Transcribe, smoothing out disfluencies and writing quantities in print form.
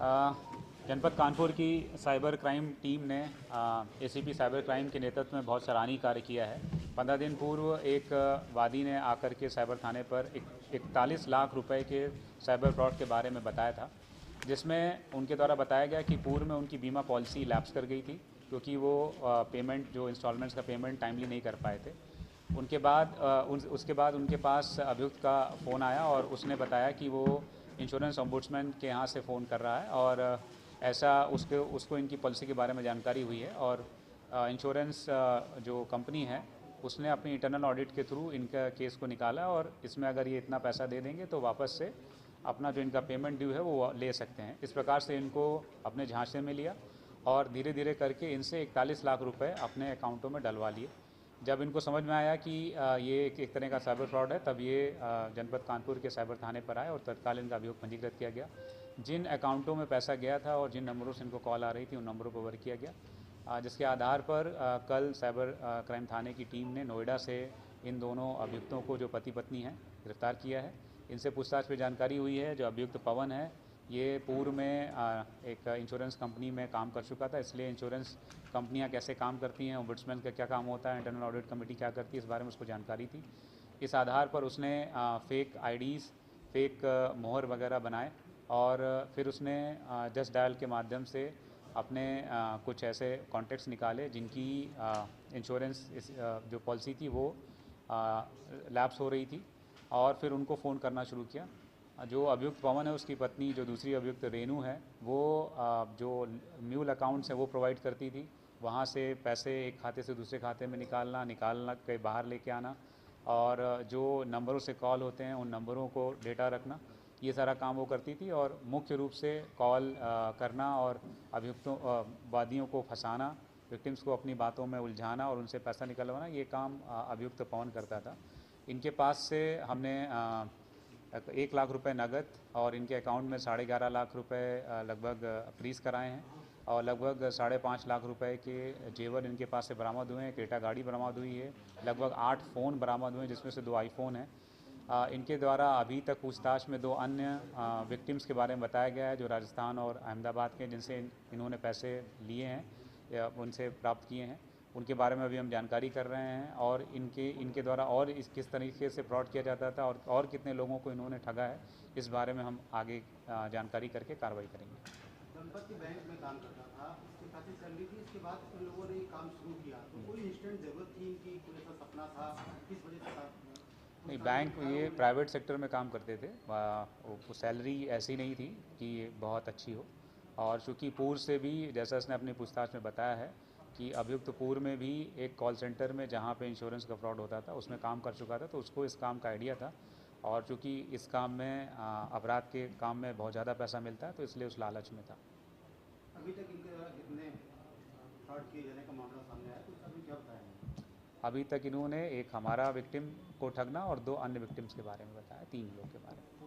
जनपद कानपुर की cyber crime team ने एसीपी साइबर क्राइम के नेतृत्व में बहुत सराहनीय कार्य किया है। 15 दिन पूर्व एक वादी ने आकर के साइबर थाने पर 41 लाख रुपए के साइबर फ्रॉड के बारे में बताया था, जिसमें उनके द्वारा बताया गया कि पूर्व में उनकी बीमा पॉलिसी लैप्स कर गई थी क्योंकि वो पेमेंट जो इंस्टॉलमेंट्स का पेमेंट टाइमली नहीं कर पाए थे। उनके बाद उसके बाद उनके पास अभियुक्त का फ़ोन आया और उसने बताया कि वो इंश्योरेंस ओम्बुड्समैन के यहाँ से फ़ोन कर रहा है और ऐसा उसको इनकी पॉलिसी के बारे में जानकारी हुई है और इंश्योरेंस जो कंपनी है उसने अपनी इंटरनल ऑडिट के थ्रू इनका केस को निकाला और इसमें अगर ये इतना पैसा दे देंगे तो वापस से अपना जो इनका पेमेंट ड्यू है वो ले सकते हैं। इस प्रकार से इनको अपने झांसे में लिया और धीरे धीरे करके इनसे 41 लाख रुपए अपने अकाउंटों में डलवा लिए। जब इनको समझ में आया कि ये एक तरह का साइबर फ्रॉड है, तब ये जनपद कानपुर के साइबर थाने पर आए और तत्काल इनका अभियोग पंजीकृत किया गया। जिन अकाउंटों में पैसा गया था और जिन नंबरों से इनको कॉल आ रही थी उन नंबरों पर वर्क किया गया, जिसके आधार पर कल साइबर क्राइम थाने की टीम ने नोएडा से इन दोनों अभियुक्तों को, जो पति पत्नी हैं, गिरफ्तार किया है। इनसे पूछताछ में जानकारी हुई है जो अभियुक्त पवन है ये पूर्व में एक इंश्योरेंस कंपनी में काम कर चुका था, इसलिए इंश्योरेंस कंपनियां कैसे काम करती हैं, ओम्बुड्समैन का क्या काम होता है, इंटरनल ऑडिट कमेटी क्या करती है, इस बारे में उसको जानकारी थी। इस आधार पर उसने फेक आईडीज़, फेक मोहर वगैरह बनाए और फिर उसने जस्ट डायल के माध्यम से अपने कुछ ऐसे कॉन्टैक्ट्स निकाले जिनकी इंश्योरेंस जो पॉलिसी थी वो लैप्स हो रही थी और फिर उनको फ़ोन करना शुरू किया। जो अभियुक्त पवन है उसकी पत्नी, जो दूसरी अभियुक्त रेनू है, वो जो म्यूल अकाउंट्स हैं वो प्रोवाइड करती थी। वहाँ से पैसे एक खाते से दूसरे खाते में निकालना के बाहर लेके आना और जो नंबरों से कॉल होते हैं उन नंबरों को डेटा रखना, ये सारा काम वो करती थी। और मुख्य रूप से कॉल करना और अभियुक्तों वादियों को फंसाना, विक्टिम्स को अपनी बातों में उलझाना और उनसे पैसा निकलवाना, ये काम अभियुक्त पवन करता था। इनके पास से हमने 1 लाख रुपए नगद और इनके अकाउंट में 11.5 लाख रुपए लगभग फ्रीज़ कराए हैं और लगभग 5.5 लाख रुपए के जेवर इनके पास से बरामद हुए हैं। क्रेटा गाड़ी बरामद हुई है, लगभग 8 फ़ोन बरामद हुए हैं जिसमें से 2 आईफोन हैं। इनके द्वारा अभी तक पूछताछ में 2 अन्य विक्टिम्स के बारे में बताया गया है जो राजस्थान और अहमदाबाद के, जिनसे इन्होंने पैसे लिए हैं या उनसे प्राप्त किए हैं, उनके बारे में अभी हम जानकारी कर रहे हैं और इनके द्वारा और किस तरीके से फ्रॉड किया जाता था और कितने लोगों को इन्होंने ठगा है, इस बारे में हम आगे जानकारी करके कार्रवाई करेंगे। दंपति बैंक में काम करता था, उसकी खासी सैलरी थी, इसके बाद इन लोगों ने काम शुरू किया, तो कोई इंस्टेंट जरूरत थी इनकी, कोई ऐसा सपना था, किस वजह से था? नहीं, बैंक ये प्राइवेट सेक्टर में काम करते थे, वो सैलरी ऐसी नहीं थी कि बहुत अच्छी हो। और चूँकि पूर्व से भी, जैसा इसने अपनी पूछताछ में बताया है कि अभियुक्त पूर्व में भी एक कॉल सेंटर में जहाँ पे इंश्योरेंस का फ्रॉड होता था उसमें काम कर चुका था, तो उसको इस काम का आइडिया था। और चूँकि इस काम में अपराध के काम में बहुत ज़्यादा पैसा मिलता है, तो इसलिए उस लालच में था। अभी तक इनके द्वारा कितने फ्रॉड किए जाने का मामला सामने आया, तो अभी क्या बताया? अभी तक इन्होंने एक हमारा विक्टिम को ठगना और 2 अन्य विक्टिम्स के बारे में बताया, 3 लोग के बारे में।